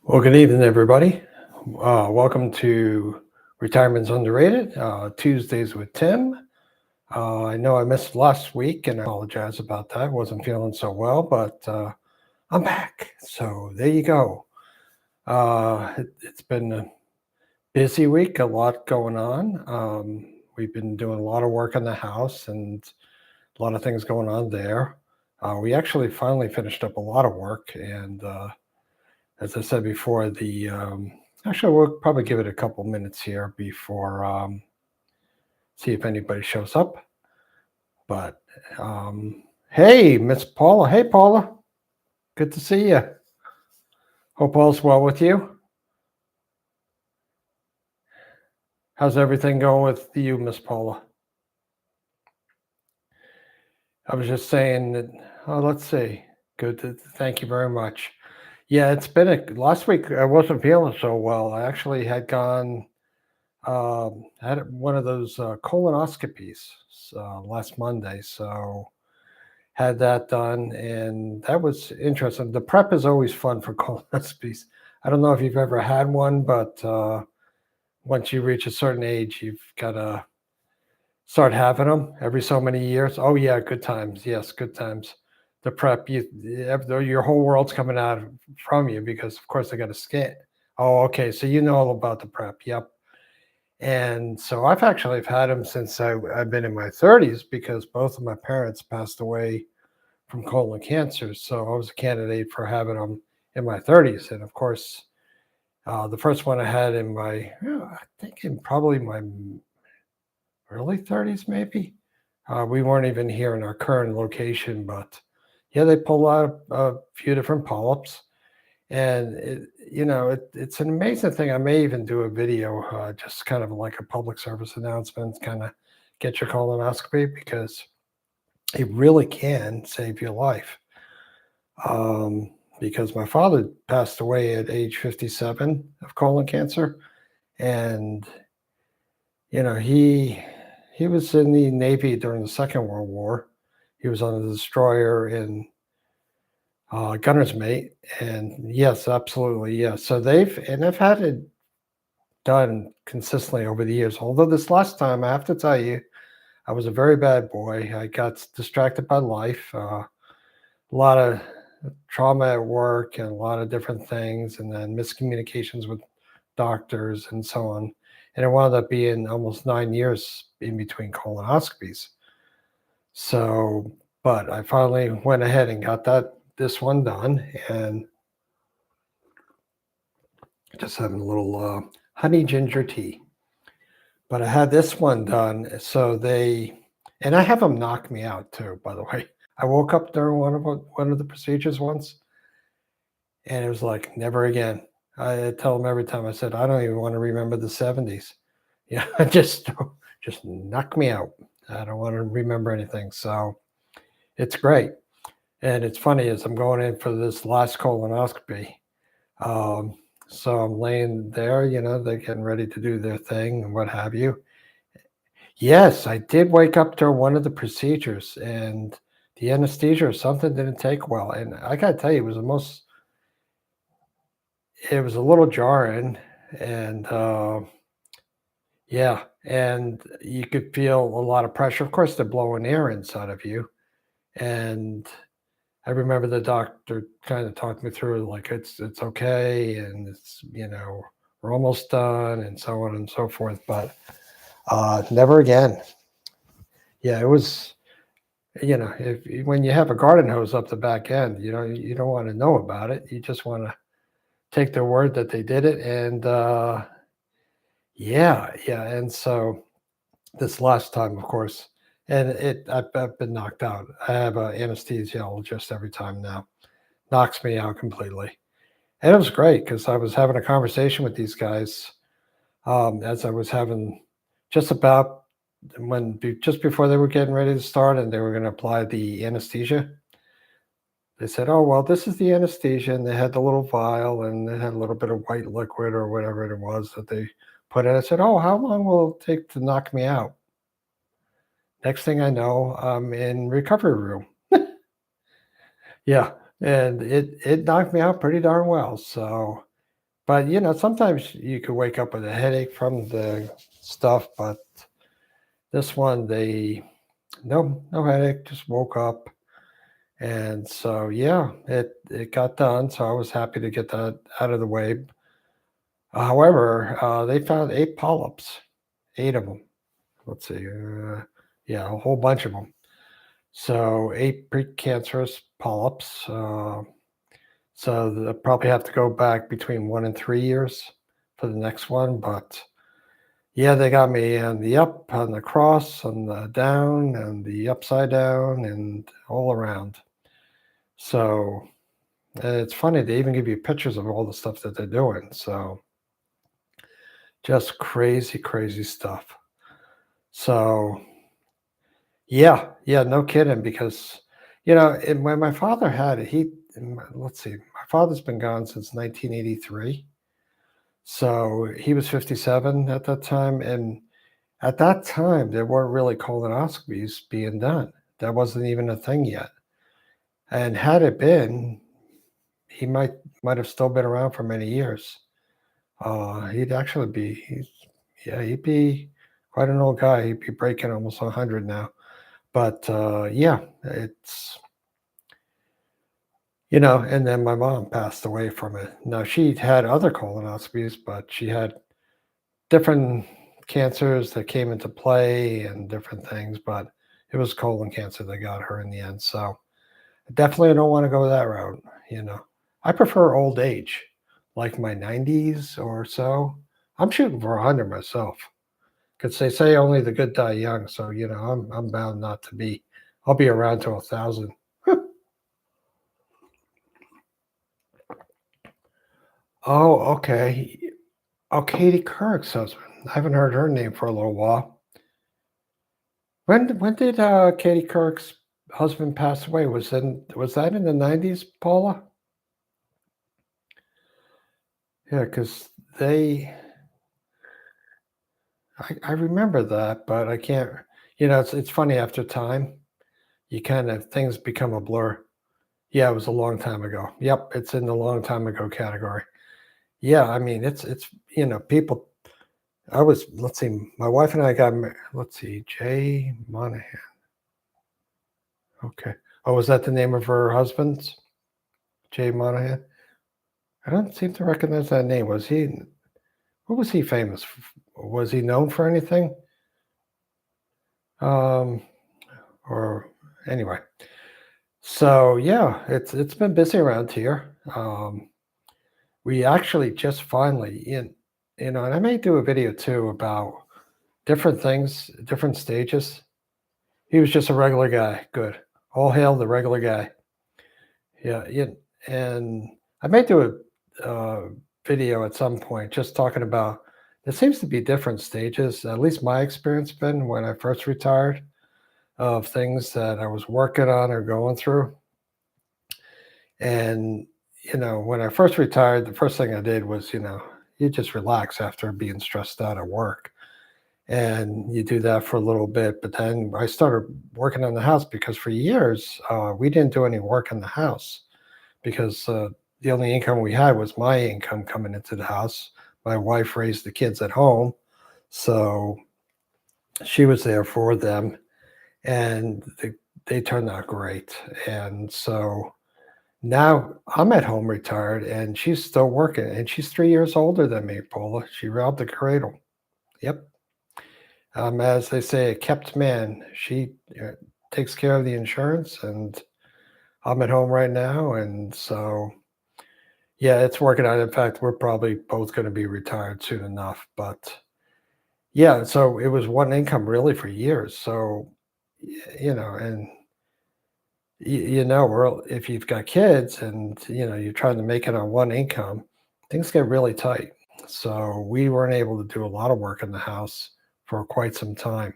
Well, good evening, everybody. Welcome to Retirement's Underrated, Tuesdays with Tim. I know I missed last week and I apologize about that. I wasn't feeling so well, but I'm back. So there you go. It's been a busy week, a lot going on. We've been doing a lot of work in the house and a lot of things going on there. We actually finally finished up a lot of work and as I said before, actually we'll probably give it a couple minutes here before see if anybody shows up. But hey, Miss Paula. Hey, Paula. Good to see you. Hope all's well with you. How's everything going with you, Miss Paula? I was just saying that. Oh, let's see. Good. Thank you very much. Yeah, it's been a last week. I wasn't feeling so well. I actually had gone had one of those colonoscopies last Monday, so had that done, and that was interesting. The prep is always fun for colonoscopies. I don't know if you've ever had one, but once you reach a certain age, you've got to start having them every so many years. Oh yeah, good times. Yes, good times. The prep, your whole world's coming out from you because, of course, they got to scan. Oh, okay. So you know all about the prep. Yep. And so I've had them since I've been in my 30s because both of my parents passed away from colon cancer. So I was a candidate for having them in my 30s. And of course, the first one I had in I think in probably my early 30s, maybe. We weren't even here in our current location, but yeah, they pulled out a few different polyps. And it's an amazing thing. I may even do a video, just kind of like a public service announcement, kind of get your colonoscopy because it really can save your life. Because my father passed away at age 57 of colon cancer, and he was in the Navy during the Second World War. He was on a destroyer in gunner's mate, and yes, absolutely, yes. So they've had it done consistently over the years. Although this last time, I have to tell you, I was a very bad boy. I got distracted by life, a lot of trauma at work, and a lot of different things, and then miscommunications with doctors and so on. And it wound up being almost 9 years in between colonoscopies. So, but I finally went ahead and got this one done, and just having a little honey ginger tea. But I had this one done, so and I have them knock me out too, by the way. I woke up during one of the procedures once, and it was like, never again. I tell them every time, I said, I don't even want to remember the 70s. Yeah, just knock me out. I don't want to remember anything. So it's great. And it's funny as I'm going in for this last colonoscopy. Um, so I'm laying there, they're getting ready to do their thing and what have you. Yes, I did wake up during one of the procedures, and the anesthesia or something didn't take well. And I gotta tell you, it was a little jarring, and yeah, and you could feel a lot of pressure. Of course, they're blowing air inside of you, and I remember the doctor kind of talked me through like it's okay, and we're almost done, and so on and so forth. But never again. Yeah, it was. If when you have a garden hose up the back end, you don't want to know about it. You just want to take their word that they did it, and yeah, yeah. And so this last time, of course, and I've been knocked out. I have an anesthesiologist every time now, knocks me out completely, and it was great because I was having a conversation with these guys as I was having just about just before they were getting ready to start, and they were going to apply the anesthesia. They said, "Oh, well, this is the anesthesia," and they had the little vial, and they had a little bit of white liquid or whatever it was that they put in. I said, "Oh, how long will it take to knock me out?" Next thing I know, I'm in recovery room. Yeah, and it knocked me out pretty darn well. So, But, sometimes you could wake up with a headache from the stuff, but this one, no headache, just woke up. And so, yeah, it got done. So I was happy to get that out of the way. However, they found 8 polyps, 8 of them. Let's see, yeah, a whole bunch of them. So 8 precancerous polyps. So they'll probably have to go back between 1 and 3 years for the next one. But yeah, they got me on the up, on the cross, on the down, and the upside down, and all around. So it's funny, they even give you pictures of all the stuff that they're doing. So just crazy, crazy stuff. So yeah, yeah, no kidding. Because and when my father had it, let's see, my father's been gone since 1983. So he was 57 at that time, and at that time there weren't really colonoscopies being done. That wasn't even a thing yet. And had it been, he might have still been around for many years. He'd actually be, yeah, he'd be quite an old guy. He'd be breaking almost 100 now. But yeah, and then my mom passed away from it. Now, she'd had other colonoscopies, but she had different cancers that came into play and different things, but it was colon cancer that got her in the end. So I definitely don't want to go that route. You know, I prefer old age, like my 90s or so. I'm shooting for 100 myself, because they say only the good die young. So I'm bound not to be. I'll be around till 1,000. Oh, okay. Oh, Katie Couric's husband. I haven't heard her name for a little while. When did Katie Couric's husband pass away? Was that in the 90s, Paula? Yeah, because they I remember that, but I can't. It's funny, after time, you kind of things become a blur. Yeah, it was a long time ago. Yep, it's in the long time ago category. Yeah, I mean, it's people. Let's see, my wife and I got married. Let's see, Jay Monahan. Okay. Oh, was that the name of her husband's? Jay Monahan? I don't seem to recognize that name. What was he famous Was he known for anything? Um, or anyway. So yeah, it's been busy around here. We actually just finally and I may do a video too about different things, different stages. He was just a regular guy. Good. All hail the regular guy. Yeah, yeah. And I may do a video at some point just talking about, there seems to be different stages, at least my experience been when I first retired, of things that I was working on or going through. And, when I first retired, the first thing I did was, you just relax after being stressed out at work. And you do that for a little bit. But then I started working on the house, because for years, we didn't do any work in the house, because the only income we had was my income coming into the house. My wife raised the kids at home, so she was there for them, and they turned out great. And so now I'm at home retired, and she's still working, and she's 3 years older than me, Paula. She robbed the cradle. Yep. As they say, a kept man. She takes care of the insurance, and I'm at home right now, and so yeah, it's working out. In fact, we're probably both going to be retired soon enough. But yeah, so it was one income really for years. So, and if you've got kids, and you're trying to make it on one income, things get really tight. So we weren't able to do a lot of work in the house for quite some time.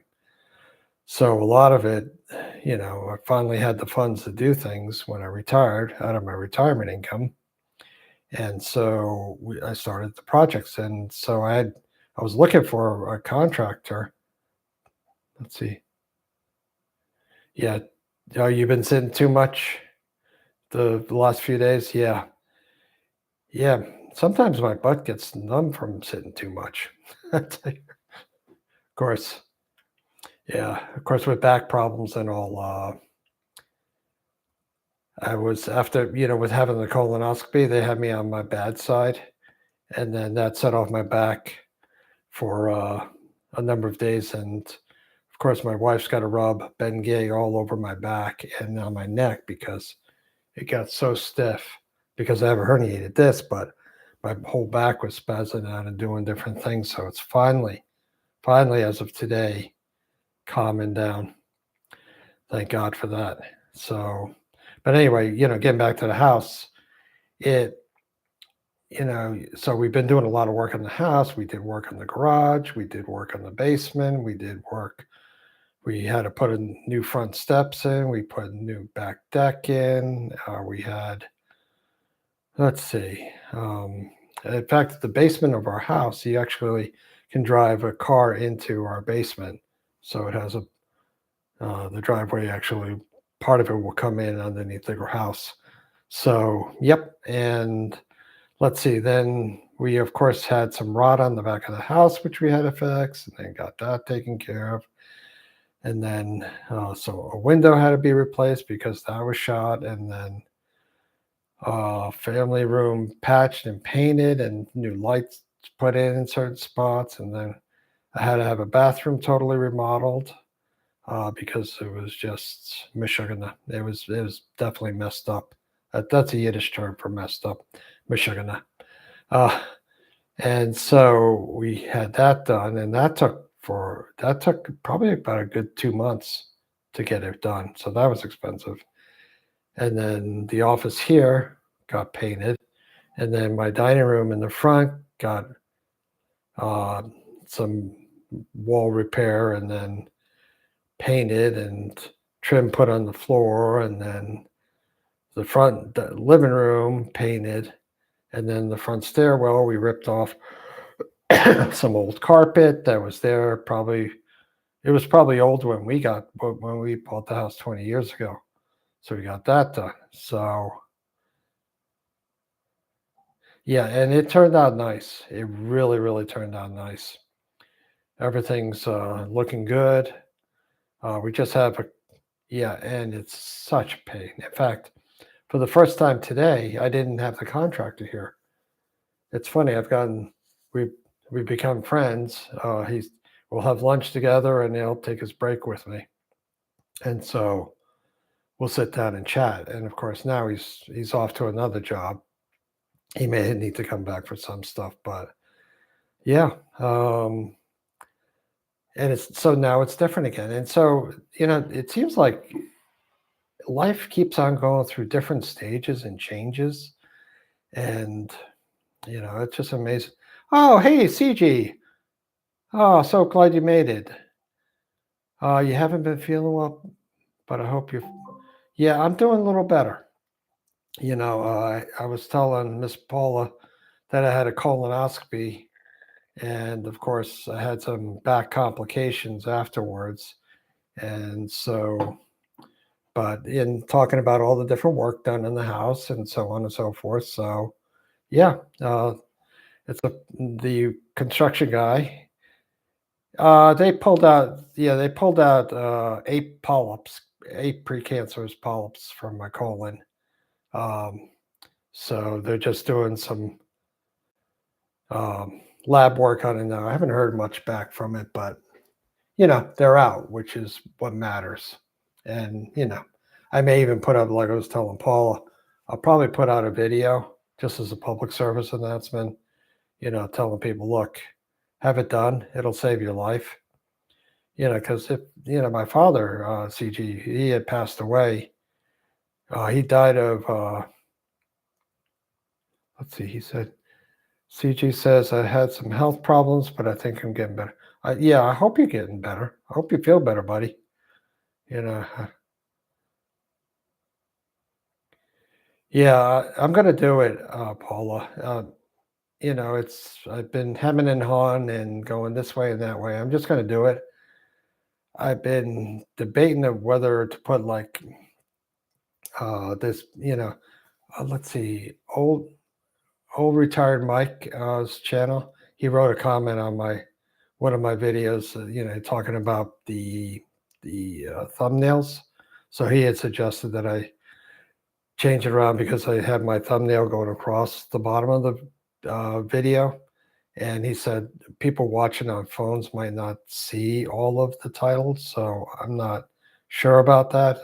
So a lot of it, I finally had the funds to do things when I retired out of my retirement income. And so I started the projects, and so I was looking for a contractor. Let's see. Yeah. Oh, you've been sitting too much the last few days? Yeah. Yeah. sometimes my butt gets numb from sitting too much. Of course, yeah, of course, with back problems and all, I was after, with having the colonoscopy, they had me on my bad side, and then that set off my back for, a number of days, and, of course, my wife's gotta rub Bengay all over my back and on my neck because it got so stiff because I have a herniated disc, but my whole back was spazzing out and doing different things, so it's finally, as of today, calming down. Thank God for that. So, but anyway, getting back to the house, it, so we've been doing a lot of work on the house. We did work on the garage. We did work on the basement. We did work. We had to put in new front steps in. We put a new back deck in. We had, let's see. In fact, the basement of our house, you actually can drive a car into our basement. So it has the driveway actually, part of it will come in underneath the house. So, yep. And let's see, then we, of course, had some rot on the back of the house, which we had to fix, and then got that taken care of. And then, so a window had to be replaced because that was shot. And then, family room patched and painted, and new lights put in certain spots. And then I had to have a bathroom totally remodeled because it was just Michigan. It was definitely messed up. That's a Yiddish term for messed up, Michigan. Uh, and so we had that done, and that took probably about a good 2 months to get it done. So that was expensive. And then the office here got painted, and then my dining room in the front got uh, some wall repair, and then painted and trim put on the floor, and then the living room painted, and then the front stairwell we ripped off some old carpet that was there. Probably it was probably old when we bought the house 20 years ago. So we got that done. So yeah, and it turned out nice. It really, really turned out nice. Everything's looking good. We just have a Yeah, and it's such a pain. In fact, for the first time today, I didn't have the contractor here. It's funny. We we become friends. We'll have lunch together, and he'll take his break with me, and so we'll sit down and chat. And of course, now he's off to another job. He may need to come back for some stuff, but yeah. And it's so now it's different again. And so it seems like life keeps on going through different stages and changes, and it's just amazing. Oh, hey, CG. Oh, so glad you made it. You haven't been feeling well, but I hope you're. Yeah, I'm doing a little better. I was telling Miss Paula that I had a colonoscopy, and of course, I had some back complications afterwards. And so, but in talking about all the different work done in the house and so on and so forth. So, yeah, the construction guy. They pulled out 8 polyps, 8 precancerous polyps from my colon. Um, so they're just doing some lab work on it now. I haven't heard much back from it, but they're out, which is what matters. And I may even put up, like I was telling Paula, I'll probably put out a video just as a public service announcement. Telling people, look, have it done. It'll save your life. Because if my father, CG, he had passed away. He died of. Let's see. He said, CG says I had some health problems, but I think I'm getting better. Yeah, I hope you're getting better. I hope you feel better, buddy. You know, uh, yeah, I'm gonna do it, Paula. It's I've been hemming and hawing and going this way and that way. I'm just gonna do it. I've been debating of whether to put like this, let's see, old retired Mike's channel. He wrote a comment on one of my videos, talking about the thumbnails. So he had suggested that I change it around because I had my thumbnail going across the bottom of the video. And he said people watching on phones might not see all of the titles. So I'm not sure about that,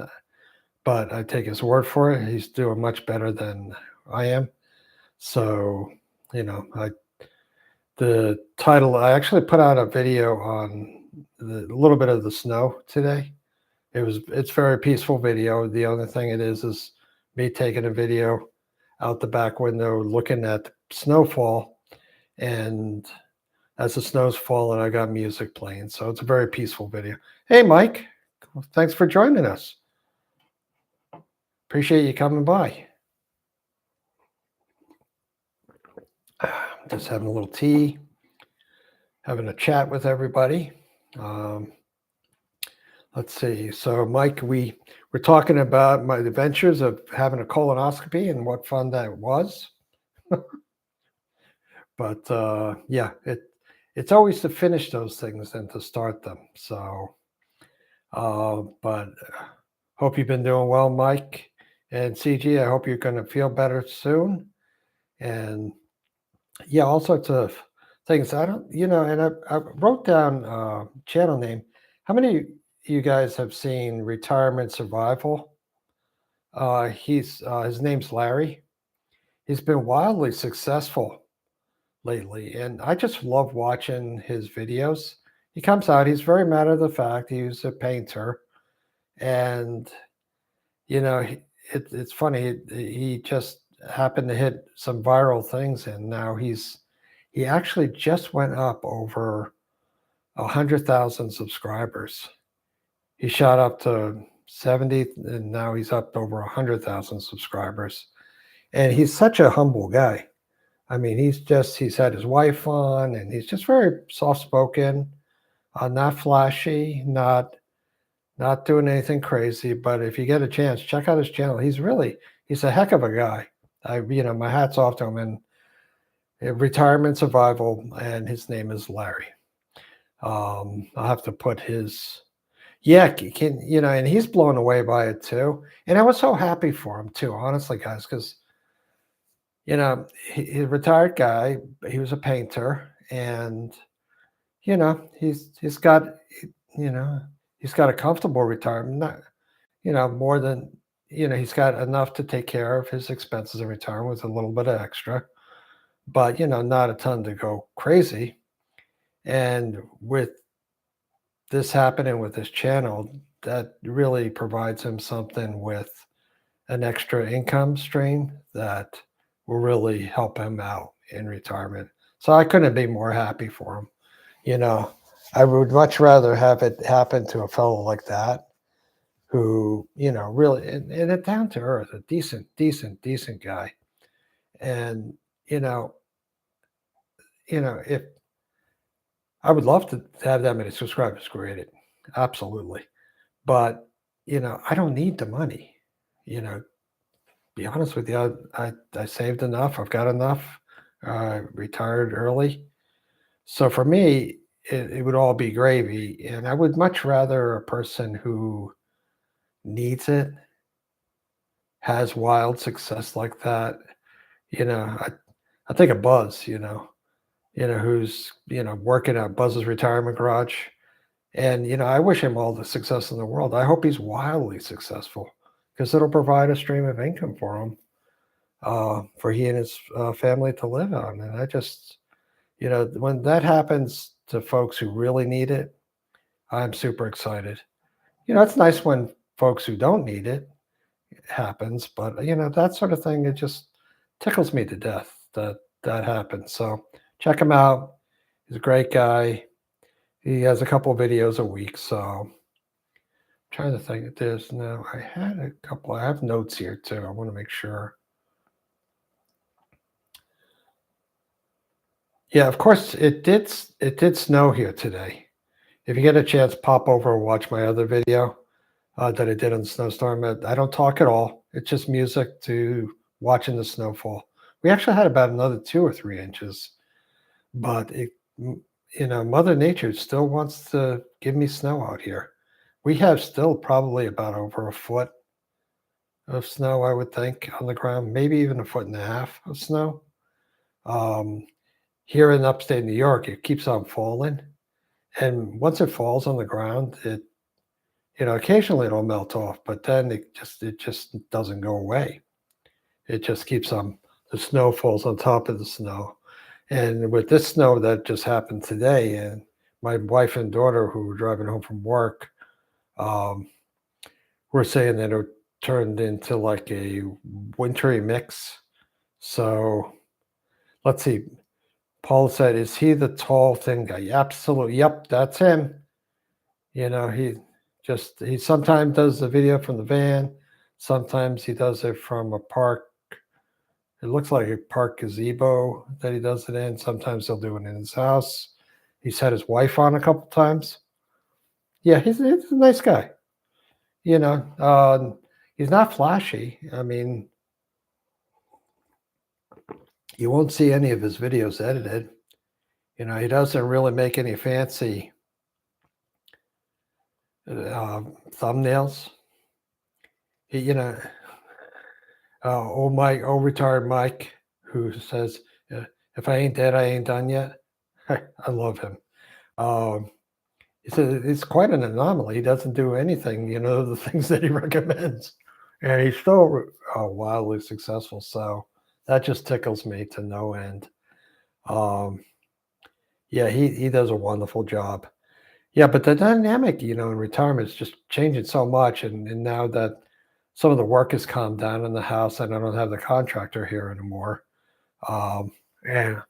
but I take his word for it. He's doing much better than I am. So, the title, I actually put out a video on a little bit of the snow today. It's very peaceful video. The only thing it is me taking a video out the back window looking at the snowfall, and as the snow's falling, I got music playing. So it's a very peaceful video. Hey, Mike, thanks for joining us. Appreciate you coming by. Just having a little tea, having a chat with everybody. Let's see. So, Mike, we're talking about my adventures of having a colonoscopy and what fun that was. But yeah, it's always to finish those things than to start them. So, but hope you've been doing well, Mike and CG. I hope you're going to feel better soon. And yeah, all sorts of things. I don't, and I wrote down channel name. How many of you guys have seen Retirement Survival? His name's Larry. He's been wildly successful lately, and I just love watching his videos. He comes out, he's very matter of the fact. He's a painter, and it's funny. He just happened to hit some viral things, and now he actually just went up over 100,000 subscribers. He shot up to 70, and now he's up over 100,000 subscribers. And he's such a humble guy. I mean, he's had his wife on, and he's just very soft-spoken, not flashy, not doing anything crazy. But if you get a chance, check out his channel. He's a heck of a guy. My hat's off to him. And Retirement Survival, and his name is Larry. I'll have to put his, and he's blown away by it too. And I was so happy for him too, honestly, guys, because he's a retired guy. He was a painter, and he's got a comfortable retirement. Not more than he's got enough to take care of his expenses in retirement with a little bit of extra, but not a ton to go crazy. And with this happening with his channel, that really provides him something with an extra income stream that will really help him out in retirement. So I couldn't be more happy for him. I would much rather have it happen to a fellow like that, who, really, and a down to earth, a decent guy. And, if I would love to have that many subscribers created, absolutely. But, I don't need the money, be honest with you. I saved enough. I've got enough, retired early. So for me, it would all be gravy. And I would much rather a person who needs it, has wild success like that. I think of Buzz, who's, working at Buzz's retirement garage. And, I wish him all the success in the world. I hope he's wildly successful, because it'll provide a stream of income for him, for he and his family to live on. And I just, when that happens to folks who really need it, I'm super excited. It's nice when folks who don't need it happens, but that sort of thing, it just tickles me to death that happens. So check him out. He's a great guy. He has a couple of videos a week. So I'm trying to think of this now. I have notes here too. I want to make sure. Yeah, of course it did snow here today. If you get a chance, pop over and watch my other video that I did on the snowstorm. I don't talk at all. It's just music to watching the snowfall. We actually had about another 2 or 3 inches, but Mother Nature still wants to give me snow out here. We have still probably about over a foot of snow, I would think, on the ground, maybe even a foot and a half of snow. Um, Here in upstate New York, it keeps on falling, and once it falls on the ground, occasionally it'll melt off, but then it just doesn't go away. It just keeps on the snow falls on top of the snow. And with this snow that just happened today, and my wife and daughter who were driving home from work, um, were saying that it turned into like a wintry mix. So let's see. Paul said, "Is he the tall, thin guy?" Absolutely. Yep, that's him. He sometimes does the video from the van. Sometimes he does it from a park. It looks like a park gazebo that he does it in. Sometimes he'll do it in his house. He's had his wife on a couple times. Yeah, he's a nice guy. You know, he's not flashy. I mean, you won't see any of his videos edited. He doesn't really make any fancy thumbnails. He, you know, old retired Mike, who says, "If I ain't dead, I ain't done yet." I love him. Um, it's quite an anomaly. He doesn't do anything, the things that he recommends, and he's still wildly successful. So that just tickles me to no end. Um, yeah, he does a wonderful job. Yeah, but the dynamic, in retirement is just changing so much, and now that some of the work has calmed down in the house, and I don't have the contractor here anymore. And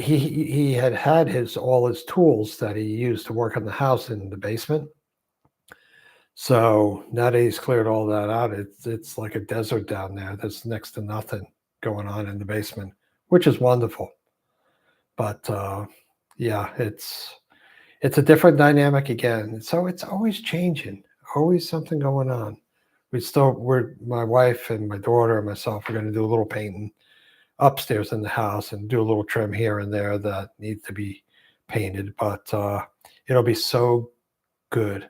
he had all his tools that he used to work on the house in the basement. So now that he's cleared all that out, it's like a desert down there. There's next to nothing going on in the basement, which is wonderful. But yeah, it's a different dynamic again. So it's always changing, always something going on. My wife and my daughter and myself are going to do a little painting upstairs in the house and do a little trim here and there that needs to be painted. But it'll be so good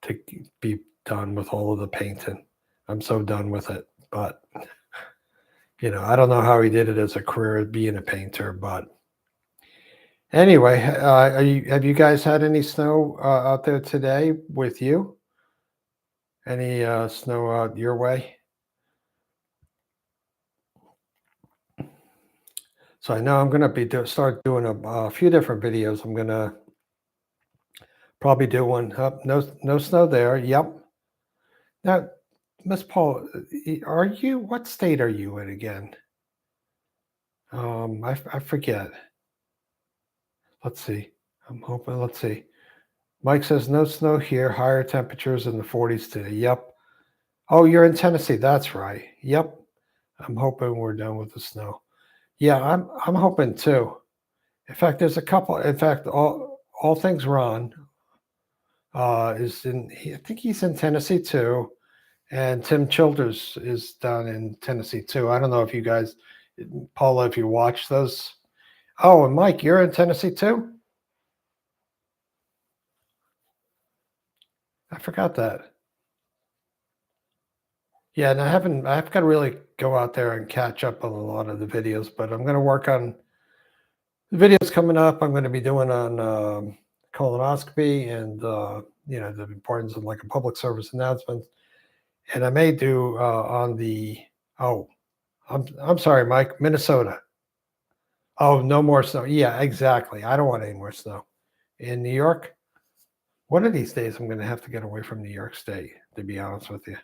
to be done with all of the painting. I'm so done with it. But I don't know how he did it as a career being a painter. But anyway, have you guys had any snow out there today with you? Any snow out your way? So I know I'm going to start doing a few different videos. I'm going to probably do one. No snow there. Yep. Now, Miss Paul, what state are you in again? I forget. Let's see. Let's see. Mike says no snow here. Higher temperatures in the 40s today. Yep. Oh, you're in Tennessee. That's right. Yep. I'm hoping we're done with the snow. Yeah, I'm hoping too. In fact, there's a couple. In fact, all things Ron is in. I think he's in Tennessee too, and Tim Childers is down in Tennessee too. I don't know if you guys, Paula, if you watch those. Oh, and Mike, you're in Tennessee too. I forgot that. Yeah, and I've got to really go out there and catch up on a lot of the videos, but I'm going to work on the videos coming up. I'm going to be doing on colonoscopy and the importance of like a public service announcement, and I may do on the I'm sorry, Mike, Minnesota. Oh, no more snow. Yeah, exactly. I don't want any more snow in New York. One of these days, I'm going to have to get away from New York State. To be honest with you,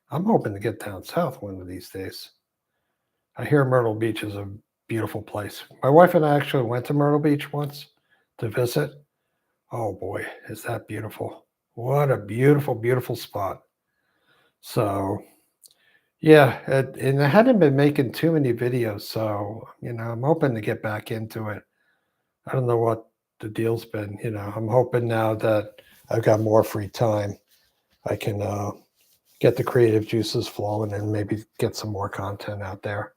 I'm hoping to get down south one of these days. I hear Myrtle Beach is a beautiful place. My wife and I actually went to Myrtle Beach once to visit. Oh boy, is that beautiful. What a beautiful, beautiful spot. So, yeah, and I hadn't been making too many videos, so, I'm hoping to get back into it. I don't know what the deal's been, I'm hoping now that I've got more free time, I can get the creative juices flowing and maybe get some more content out there.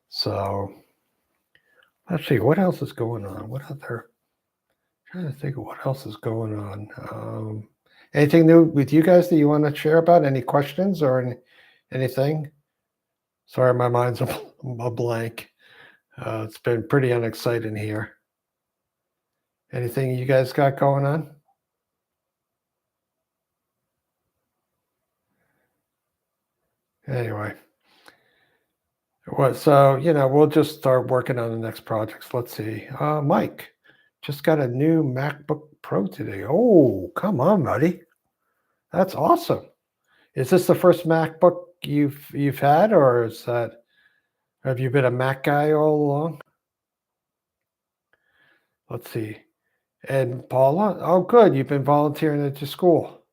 So let's see what else is going on. What other? Trying to think of what else is going on. Anything new with you guys that you want to share about? Any questions or anything? Sorry, my mind's a blank. It's been pretty unexciting here. Anything you guys got going on? Anyway, so we'll just start working on the next projects. Let's see. Mike just got a new MacBook Pro today. Oh, come on, buddy. That's awesome. Is this the first MacBook you've had, or have you been a Mac guy all along? Let's see. And Paula, oh, good. You've been volunteering at your school.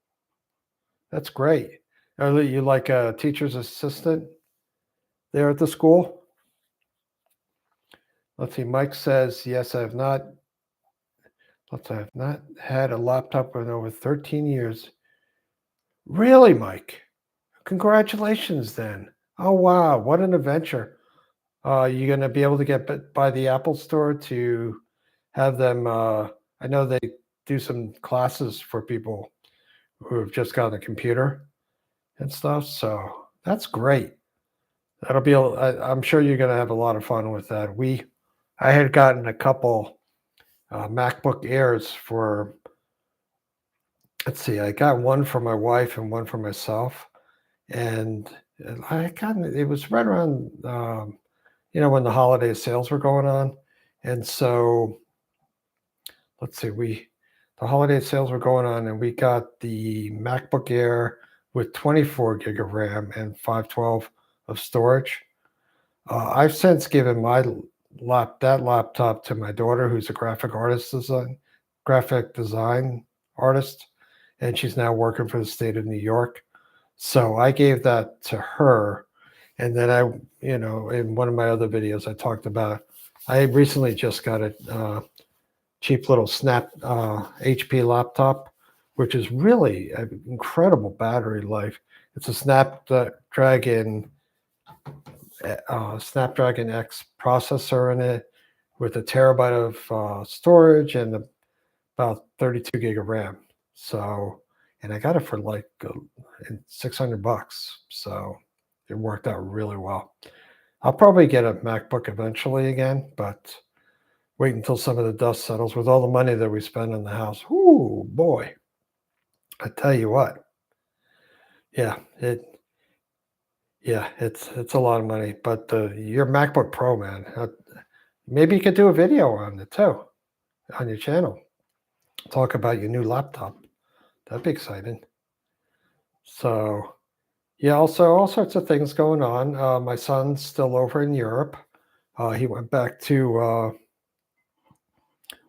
That's great. Are you like a teacher's assistant there at the school? Let's see. Mike says, yes, I have not. I have not had a laptop in over 13 years. Really, Mike? Congratulations then. Oh, wow. What an adventure. You going to be able to get by the Apple store to have them? I know they do some classes for people who have just gotten a computer and stuff. So that's great. That'll be. I'm sure you're going to have a lot of fun with that. I had gotten a couple MacBook Airs for. Let's see. I got one for my wife and one for myself, and it was right around when the holiday sales were going on, and so let's see. The holiday sales were going on, and we got the MacBook Air with 24 gig of RAM and 512 of storage. I've since given that laptop to my daughter, who's a graphic design artist, and she's now working for the state of New York. So I gave that to her, and then in one of my other videos, I talked about I recently just got a cheap little Snap HP laptop, which is really an incredible battery life. It's a Snapdragon X processor in it with a terabyte of storage and about 32 gig of RAM. So, and I got it for like $600. So it worked out really well. I'll probably get a MacBook eventually again, but wait until some of the dust settles with all the money that we spend on the house. Ooh, boy. I tell you what. Yeah, it's a lot of money, but your MacBook Pro, man, maybe you could do a video on it too, on your channel. Talk about your new laptop. That'd be exciting. So, yeah, also all sorts of things going on. My son's still over in Europe. He went back to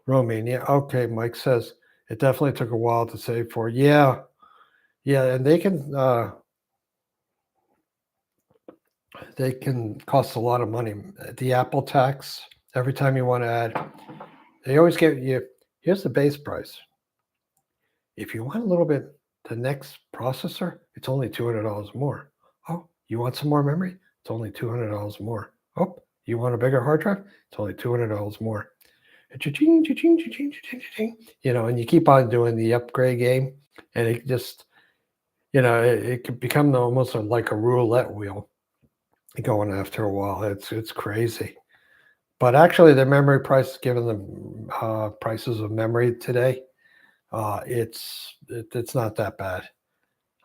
Romania. Okay, Mike says it definitely took a while to save for. Yeah, and they can cost a lot of money. The Apple tax, every time you want to add, they always give you, here's the base price. If you want a little bit, the next processor, it's only $200 more. Oh, you want some more memory? It's only $200 more. Oh, you want a bigger hard drive? It's only $200 more. Cha-ching, cha-ching, cha-ching, cha-ching, cha-ching. And you keep on doing the upgrade game, and it just, it can become almost like a roulette wheel going after a while. It's crazy. But actually, the memory price, given the prices of memory today, it's not that bad.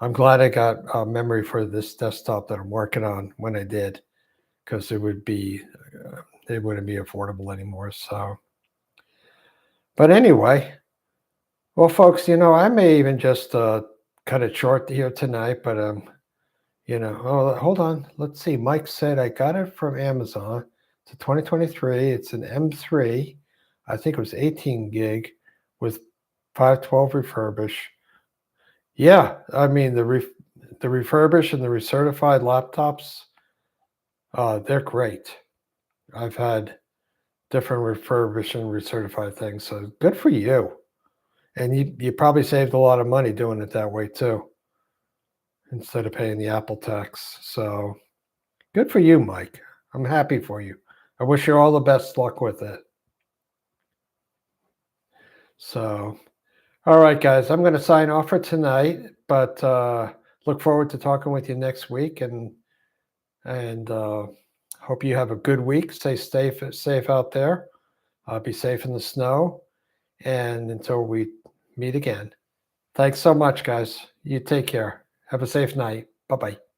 I'm glad I got memory for this desktop that I'm working on when I did, because it wouldn't be affordable anymore. So, but anyway, well, folks, I may even just cut it short here tonight. But oh, hold on. Let's see. Mike said I got it from Amazon. It's a 2023. It's an M3. I think it was 18 gig with 512 refurbish. Yeah, I mean the refurbish and the recertified laptops, they're great. I've had different refurbish and recertified things, so good for you. And you probably saved a lot of money doing it that way too, instead of paying the Apple tax. So good for you, Mike. I'm happy for you. I wish you all the best luck with it. So, all right, guys, I'm going to sign off for tonight, but look forward to talking with you next week, and hope you have a good week. Stay safe out there. Be safe in the snow, and until we meet again. Thanks so much, guys. You take care. Have a safe night. Bye bye.